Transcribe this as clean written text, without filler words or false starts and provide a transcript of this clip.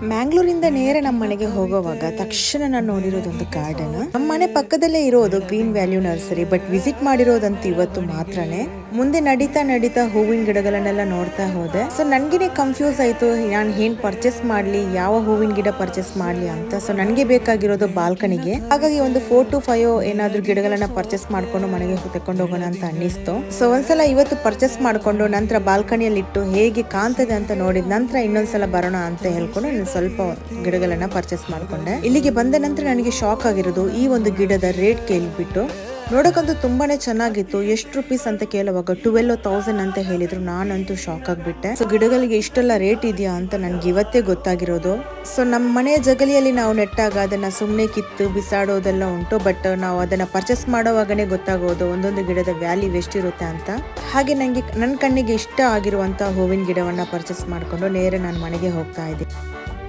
ಮ್ಯಾಂಗ್ಳೂರಿಂದ ನೇರ ನಮ್ಮ ಮನೆಗೆ ಹೋಗುವಾಗ ತಕ್ಷಣ ನಾನು ನೋಡಿರೋದೊಂದು ಗಾರ್ಡನ್. ನಮ್ಮ ಮನೆ ಪಕ್ಕದಲ್ಲೇ ಇರೋದು green value nursery, but visit ಮಾಡಿರೋದಂತ ಇವತ್ತು ಮಾತ್ರನೇ. ಮುಂದೆ ನಡೀತಾ ಹೂವಿನ ಗಿಡಗಳನ್ನೆಲ್ಲ ನೋಡ್ತಾ ಹೋದೆ. ಸೊ ನನ್ಗೆ ಕನ್ಫ್ಯೂಸ್ ಆಯ್ತು, ನಾನು ಏನ್ ಪರ್ಚೇಸ್ ಮಾಡ್ಲಿ, ಯಾವ ಹೂವಿನ ಗಿಡ ಪರ್ಚೇಸ್ ಮಾಡ್ಲಿ ಅಂತ. ಸೊ ನನ್ಗೆ ಬೇಕಾಗಿರೋದು ಬಾಲ್ಕನಿಗೆ, ಹಾಗಾಗಿ ಒಂದು 4 to 5 ಏನಾದ್ರು ಗಿಡಗಳನ್ನ ಪರ್ಚೇಸ್ ಮಾಡ್ಕೊಂಡು ಮನೆಗೆ ತಕೊಂಡು ಹೋಗೋಣ ಅಂತ ಅನ್ನಿಸ್ತು. ಸೊ ಒಂದ್ಸಲ ಇವತ್ತು ಪರ್ಚೇಸ್ ಮಾಡ್ಕೊಂಡು ನಂತರ ಬಾಲ್ಕನಿಯಲ್ಲಿ ಇಟ್ಟು ಹೇಗೆ ಕಾಣ್ತದೆ ಅಂತ ನೋಡಿದ ನಂತರ ಇನ್ನೊಂದ್ಸಲ ಬರೋಣ ಅಂತ ಹೇಳ್ಕೊಂಡು ನಾನು ಸ್ವಲ್ಪ ಗಿಡಗಳನ್ನ ಪರ್ಚೇಸ್ ಮಾಡ್ಕೊಂಡೆ. ಇಲ್ಲಿಗೆ ಬಂದ ನಂತರ ನನಗೆ ಶಾಕ್ ಆಗಿರೋದು ಈ ಒಂದು ಗಿಡದ ರೇಟ್ ಕೇಳಿಬಿಟ್ಟು. ನೋಡಕ್ಕಂತೂ ತುಂಬಾನೇ ಚೆನ್ನಾಗಿತ್ತು. ಎಷ್ಟು ರುಪೀಸ್ ಅಂತ ಕೇಳುವಾಗ 12,000 ಅಂತ ಹೇಳಿದ್ರು. ನಾನಂತೂ ಶಾಕ್ ಆಗ್ಬಿಟ್ಟೆ. ಸೊ ಗಿಡಗಳಿಗೆ ಇಷ್ಟೆಲ್ಲ ರೇಟ್ ಇದೆಯಾ ಅಂತ ನನ್ಗೆ ಇವತ್ತೇ ಗೊತ್ತಾಗಿರೋದು. ಸೊ ನಮ್ಮ ಮನೆಯ ಜಗಲಿಯಲ್ಲಿ ನಾವು ನೆಟ್ಟಾಗ ಅದನ್ನ ಸುಮ್ಮನೆ ಕಿತ್ತು ಬಿಸಾಡೋದೆಲ್ಲ ಉಂಟು, ಬಟ್ ನಾವು ಅದನ್ನ ಪರ್ಚೇಸ್ ಮಾಡೋವಾಗನೇ ಗೊತ್ತಾಗೋದು ಒಂದೊಂದು ಗಿಡದ ವ್ಯಾಲ್ಯೂ ಎಷ್ಟಿರುತ್ತೆ ಅಂತ. ಹಾಗೆ ನನಗೆ ನನ್ನ ಕಣ್ಣಿಗೆ ಇಷ್ಟ ಆಗಿರುವಂತ ಹೂವಿನ ಗಿಡವನ್ನ ಪರ್ಚೇಸ್ ಮಾಡ್ಕೊಂಡು ನೇರ ನಾನು ಮನೆಗೆ ಹೋಗ್ತಾ ಇದ್ದೆ.